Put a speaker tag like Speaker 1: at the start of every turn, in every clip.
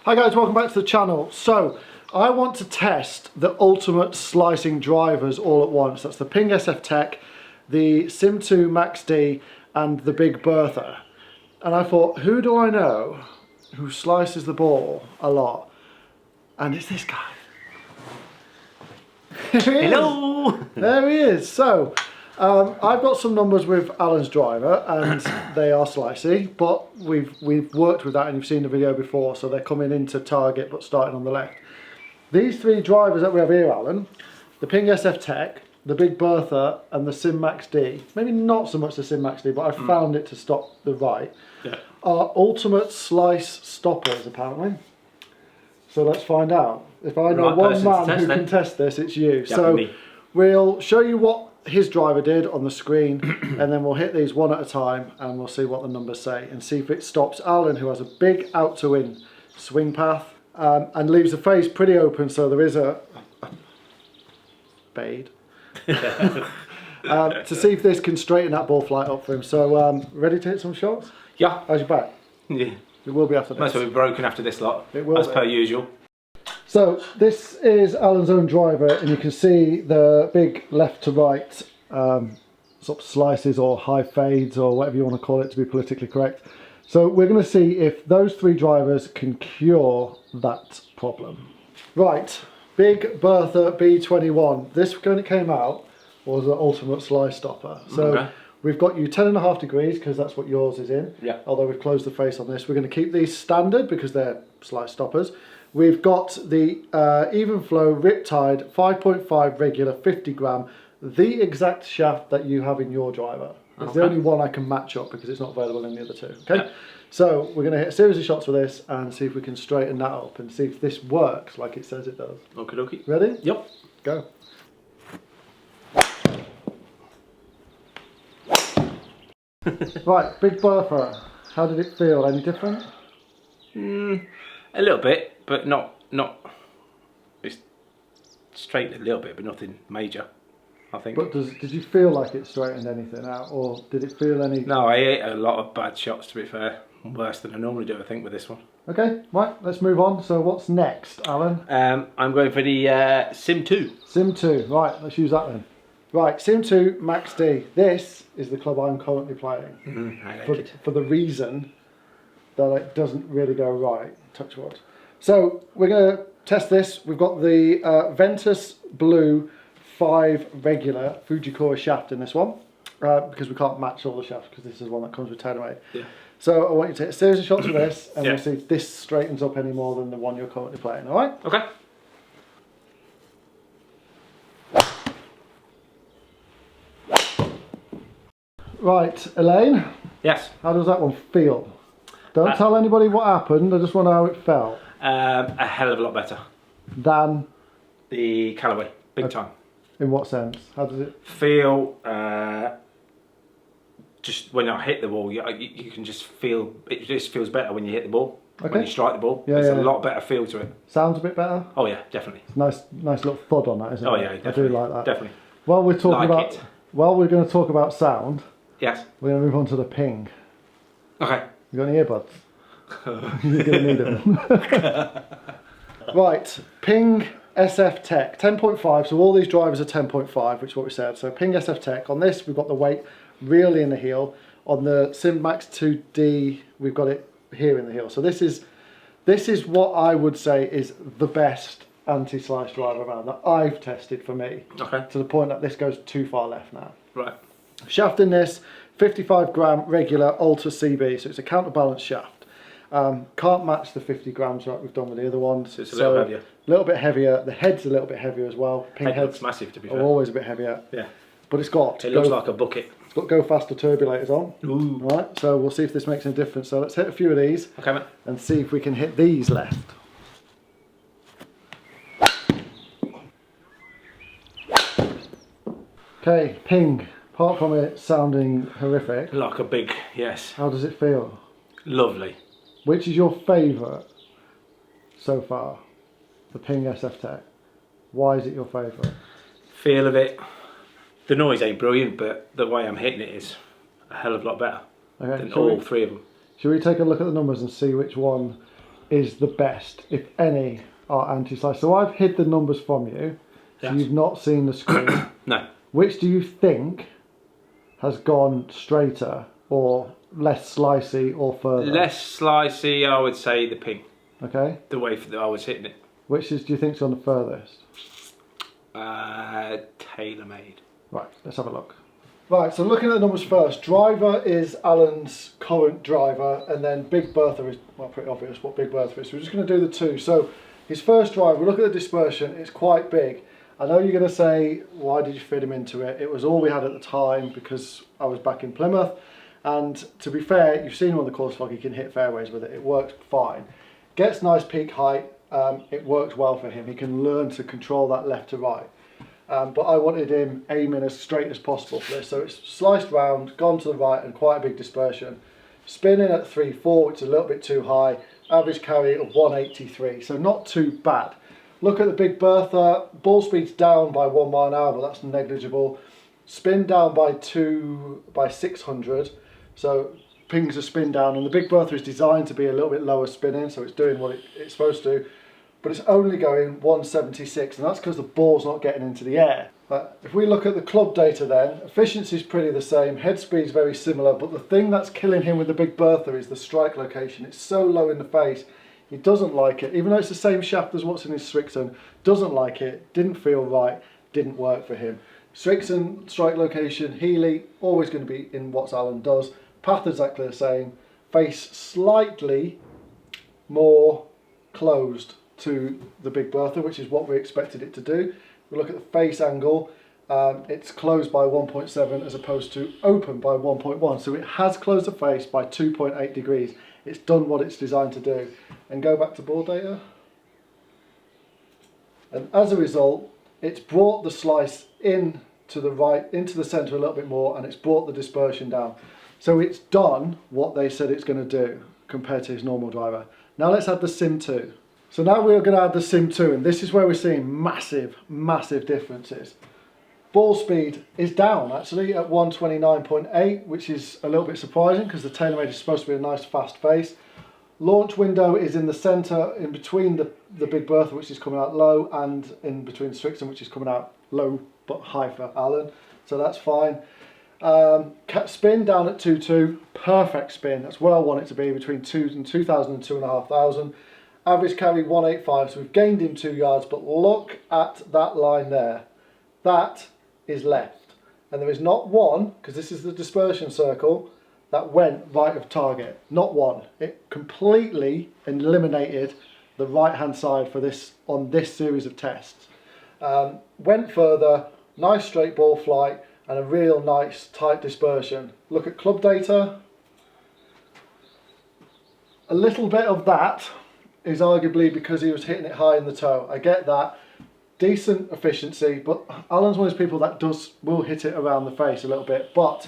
Speaker 1: Hi guys, welcome back to the channel. So I want to test the ultimate slicing drivers all at once. That's the Ping SFT, the SIM2 Max D and the Big Bertha. And I thought, who do I know who slices the ball a lot? And it's this guy.
Speaker 2: Hello!
Speaker 1: There he is. So I've got some numbers with Alan's driver and they are slicey, but we've worked with that and you've seen the video before, so they're coming into target but starting on the left. These three drivers that we have here, Alan, the Ping SFT, the Big Bertha and the Sim Max D, maybe not so much the Sim Max D, but I found it to stop the right, are ultimate slice stoppers apparently. So let's find out. If I know one man who can test this, it's you. So we'll show you what his driver did on the screen and then we'll hit these one at a time and we'll see what the numbers say and see if it stops Alan, who has a big out to in swing path and leaves the face pretty open, so there is a fade to see if this can straighten that ball flight up for him. So ready to hit some shots?
Speaker 2: Yeah.
Speaker 1: How's your back?
Speaker 2: Yeah.
Speaker 1: It will be after this.
Speaker 2: Most will be broken after this lot,
Speaker 1: it will
Speaker 2: as
Speaker 1: be.
Speaker 2: per usual.
Speaker 1: So this is Alan's own driver and you can see the big left to right sort of slices or high fades or whatever you want to call it to be politically correct. So we're going to see if those three drivers can cure that problem. Right, Big Bertha B21. This, when it came out, was an ultimate slice stopper. So we've got you 10.5 degrees because that's what yours is in. Yeah. Although we've closed the face on this. We're going to keep these standard because they're slice stoppers. We've got the even flow Riptide 5.5 regular 50 gram, the exact shaft that you have in your driver. It's the only one I can match up because it's not available in the other two. Okay, so we're going to hit a series of shots with this and see if we can straighten that up and see if this works like it says it does.
Speaker 2: Okie dokie.
Speaker 1: Ready?
Speaker 2: Yep.
Speaker 1: Go. Right, Big Bertha. How did it feel? Any different?
Speaker 2: A little bit, but not. It's straightened a little bit, but nothing major, I think.
Speaker 1: But did you feel like it straightened anything out, or did it feel any?
Speaker 2: No, I hit a lot of bad shots, to be fair. Worse than I normally do, I think, with this one.
Speaker 1: Okay, right, let's move on. So what's next, Alan?
Speaker 2: I'm going for the SIM2.
Speaker 1: SIM2, right, let's use that then. Right, SIM2 Max D. This is the club I'm currently playing.
Speaker 2: I like it.
Speaker 1: For the reason that it doesn't really go right. Touch wood. So we're going to test this. We've got the Ventus Blue 5 regular Fujikura shaft in this one because we can't match all the shafts because this is one that comes with Taylormade. Yeah. So I want you to hit a series of shots with this and we'll see if this straightens up any more than the one you're currently playing. All right?
Speaker 2: Okay.
Speaker 1: Right, Elaine.
Speaker 2: Yes.
Speaker 1: How does that one feel? Don't tell anybody what happened. I just want to know how it felt.
Speaker 2: A hell of a lot better
Speaker 1: than
Speaker 2: the Callaway, big time.
Speaker 1: In what sense? How does it
Speaker 2: feel? Just when I hit the ball, you can just feel it. Just feels better when you hit the ball. Okay. When you strike the ball, there's a lot better feel to it.
Speaker 1: Sounds a bit better.
Speaker 2: Oh yeah, definitely.
Speaker 1: It's nice little thud on that, isn't it?
Speaker 2: Oh yeah, definitely.
Speaker 1: I do like that.
Speaker 2: Definitely.
Speaker 1: While we're talking while we're going to talk about sound,
Speaker 2: yes, we're
Speaker 1: going to move on to the Ping.
Speaker 2: Okay.
Speaker 1: You got any earbuds? You're going to need them. Right, Ping SFT 10.5. So all these drivers are 10.5, which is what we said. So Ping SFT. On this, we've got the weight really in the heel. On the Sim Max 2D, we've got it here in the heel. So this is what I would say is the best anti-slice driver around that I've tested for me. Okay. To the point that this goes too far left now. Right. Shaft in this, 55 gram regular Ultra CB, so it's a counterbalance shaft. Can't match the 50 grams like we've done with the other ones. So it's a little heavier. A little bit heavier. The head's a little bit heavier as well. Ping heads
Speaker 2: massive, to be fair.
Speaker 1: Are always a bit heavier. Yeah. But it's got.
Speaker 2: It looks like a bucket.
Speaker 1: It's got go faster turbulators on. Ooh. Right. So we'll see if this makes any difference. So let's hit a few of these. Okay, mate. And see if we can hit these left. Okay, Ping. Apart from it sounding horrific.
Speaker 2: Like a big, yes.
Speaker 1: How does it feel?
Speaker 2: Lovely.
Speaker 1: Which is your favourite so far? The Ping SFT. Why is it your favourite?
Speaker 2: Feel of it. The noise ain't brilliant, but the way I'm hitting it is a hell of a lot better than all three of them.
Speaker 1: Shall we take a look at the numbers and see which one is the best, if any, are anti-slice? So I've hid the numbers from you, so
Speaker 2: Yes.
Speaker 1: you've not seen the screen.
Speaker 2: No.
Speaker 1: Which do you think has gone straighter, or less slicey, or further?
Speaker 2: Less slicey, I would say the ping.
Speaker 1: Okay.
Speaker 2: The way that I was hitting it.
Speaker 1: Which is, do you think, is on the furthest?
Speaker 2: Taylormade.
Speaker 1: Right, let's have a look. Right, so looking at the numbers first, driver is Alan's current driver, and then Big Bertha is, well, pretty obvious what Big Bertha is. So we're just going to do the two. So his first driver, look at the dispersion, it's quite big. I know you're going to say, why did you fit him into it? It was all we had at the time because I was back in Plymouth. And to be fair, you've seen him on the course vlog, he can hit fairways with it. It works fine. Gets nice peak height. It works well for him. He can learn to control that left to right. But I wanted him aiming as straight as possible for this. So it's sliced round, gone to the right, and quite a big dispersion. Spinning at 3.4, which is a little bit too high. Average carry of 183, so not too bad. Look at the Big Bertha. Ball speed's down by 1 mile an hour, but that's negligible. Spin down by 600. So pings a spin down, and the Big Bertha is designed to be a little bit lower spinning, so it's doing what it's supposed to. But it's only going 176, and that's because the ball's not getting into the air. But if we look at the club data then, efficiency is pretty the same, head speed's very similar, but the thing that's killing him with the Big Bertha is the strike location. It's so low in the face, he doesn't like it, even though it's the same shaft as what's in his Strixon, doesn't like it, didn't feel right, didn't work for him. Strixon, strike location, Healy, always going to be in what Alan does. Path exactly the same, face slightly more closed to the Big Bertha, which is what we expected it to do. We look at the face angle, it's closed by 1.7 as opposed to open by 1.1, so it has closed the face by 2.8 degrees. It's done what it's designed to do. And go back to ball data, and as a result it's brought the slice in to the right, into the centre a little bit more, and it's brought the dispersion down. So it's done what they said it's going to do compared to his normal driver. Now let's add the SIM2. So now we're going to add the SIM2, and this is where we're seeing massive, massive differences. Ball speed is down actually at 129.8, which is a little bit surprising because the Taylormade is supposed to be a nice fast face. Launch window is in the centre, in between the Big Bertha, which is coming out low, and in between the Strixon, which is coming out low but high for Alan. So that's fine. Spin down at 2.2, perfect spin. That's where I want it to be, between 2,000 and 2,500. Average carry 185, so we've gained him 2 yards, but look at that line there. That is left. And there is not one, because this is the dispersion circle, that went right of target. Not one. It completely eliminated the right hand side for this on this series of tests. Went further, nice straight ball flight, and a real nice tight dispersion. Look at club data. A little bit of that is arguably because he was hitting it high in the toe. I get that. Decent efficiency, but Alan's one of those people that will hit it around the face a little bit, but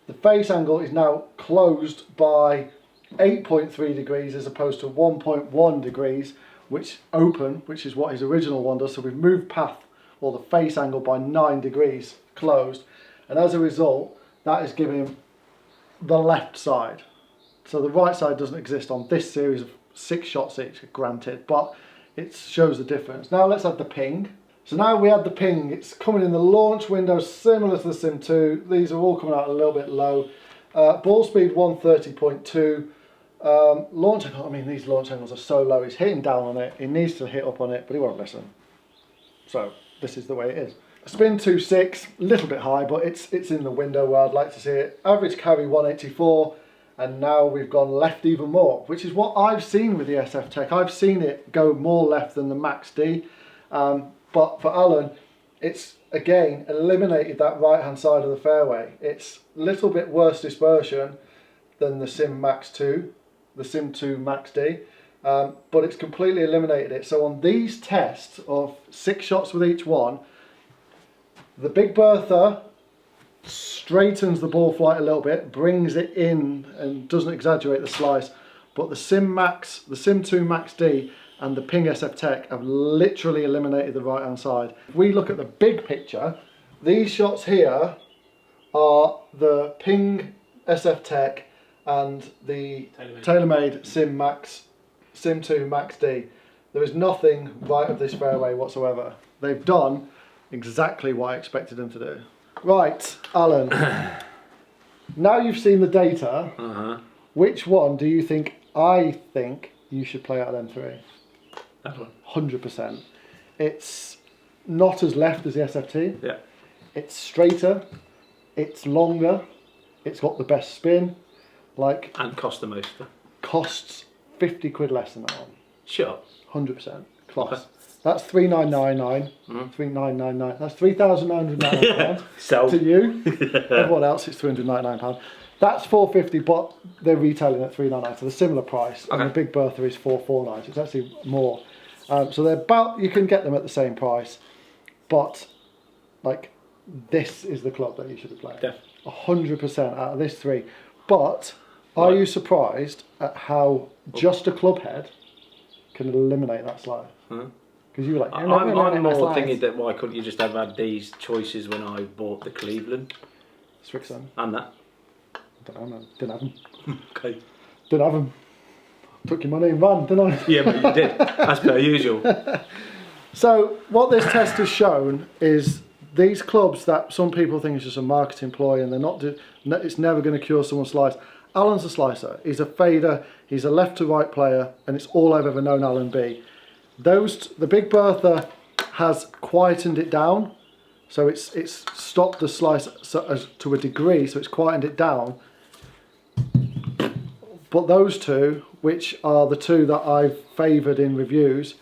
Speaker 1: the face angle is now closed by 8.3 degrees as opposed to 1.1 degrees, which is what his original one does. So we've moved path, or the face angle, by 9 degrees closed, and as a result that is giving him the left side. So the right side doesn't exist on this series of 6 shots each, granted, but it shows the difference. Now let's add the ping. So now we add the ping. It's coming in the launch window similar to the SIM2. These are all coming out a little bit low. Ball speed 130.2. Launch angle, I mean, these launch angles are so low. He's hitting down on it. He needs to hit up on it, but he won't listen. So this is the way it is. Spin 2.6, a little bit high, but it's in the window where I'd like to see it. Average carry 184. And now we've gone left even more, which is what I've seen with the SF Tech. I've seen it go more left than the Max D, but for Alan, it's again eliminated that right hand side of the fairway. It's a little bit worse dispersion than the SIM Max 2, the SIM2 Max D, but it's completely eliminated it. So on these tests of 6 shots with each one, the Big Bertha straightens the ball flight a little bit, brings it in and doesn't exaggerate the slice, but the SIM2 Max D and the Ping SF Tech have literally eliminated the right hand side. If we look at the big picture, these shots here are the Ping SF Tech and the Taylormade SIM Max SIM2 Max D. There is nothing right of this fairway whatsoever. They've done exactly what I expected them to do. Right, Alan. Now you've seen the data, which one do you think I think you should play out of them three?
Speaker 2: That one.
Speaker 1: 100%. It's not as left as the SFT.
Speaker 2: Yeah.
Speaker 1: It's straighter. It's longer. It's got the best spin. Like,
Speaker 2: And cost the most.
Speaker 1: costs 50 quid less than that one.
Speaker 2: Sure.
Speaker 1: 100%. Class.
Speaker 2: Okay.
Speaker 1: That's 3999. 3999. That's £3,999
Speaker 2: So
Speaker 1: to you. Everyone else it's £399. That's 450, but they're retailing at 399, so they're similar price.
Speaker 2: Okay.
Speaker 1: And the Big Bertha is 449, so it's actually more. So they're about, you can get them at the same price, but like this is the club that you should be playing.
Speaker 2: Yeah.
Speaker 1: 100% out of this three. But are you surprised at how just a club head can eliminate that slide? Because you were like,
Speaker 2: I'm more thinking that why couldn't you just have had these choices when I bought the Cleveland
Speaker 1: Strixon.
Speaker 2: and that?
Speaker 1: I don't know, man. Didn't have them.
Speaker 2: Okay.
Speaker 1: Didn't have them. Took your money and ran, didn't I?
Speaker 2: Yeah, but you did, as per usual.
Speaker 1: So what this test has shown is these clubs that some people think is just a marketing ploy and they're not. It's never going to cure someone's slice. Alan's a slicer. He's a fader. He's a left to right player, and it's all I've ever known Alan be. The Big Bertha has quietened it down, so it's stopped the slice to a degree, so it's quietened it down. But those two, which are the two that I've favoured in reviews,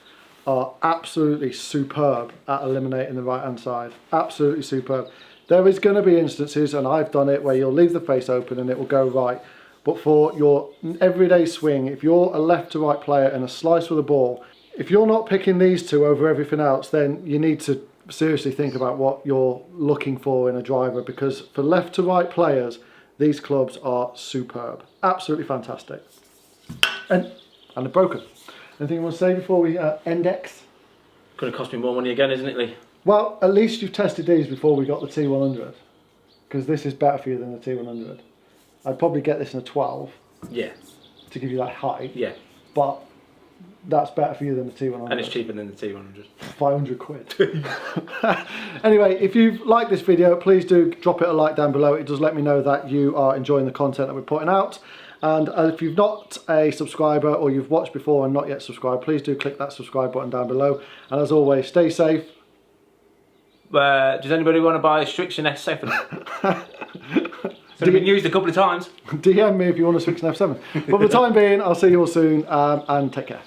Speaker 1: are absolutely superb at eliminating the right hand side. Absolutely superb. There is going to be instances, and I've done it, where you'll leave the face open and it will go right. But for your everyday swing, if you're a left to right player and a slice with a ball, if you're not picking these two over everything else, then you need to seriously think about what you're looking for in a driver, because for left to right players, these clubs are superb. Absolutely fantastic. And they're broken. Anything you want to say before we index?
Speaker 2: Going to cost me more money again, isn't it, Lee?
Speaker 1: Well, at least you've tested these before we got the T100, because this is better for you than the T100. I'd probably get this in a 12.
Speaker 2: Yeah.
Speaker 1: To give you that height.
Speaker 2: Yeah.
Speaker 1: But that's better for you than the T100.
Speaker 2: And it's cheaper than the T100.
Speaker 1: 500 quid. Anyway, if you've liked this video, please do drop it a like down below. It does let me know that you are enjoying the content that we're putting out. And if you've not a subscriber or you've watched before and not yet subscribed, please do click that subscribe button down below. And as always, stay safe.
Speaker 2: Does anybody want to buy a Strixon S7? It's been used a couple of times.
Speaker 1: DM me if you want to switch an F7. But for the time being, I'll see you all soon and take care.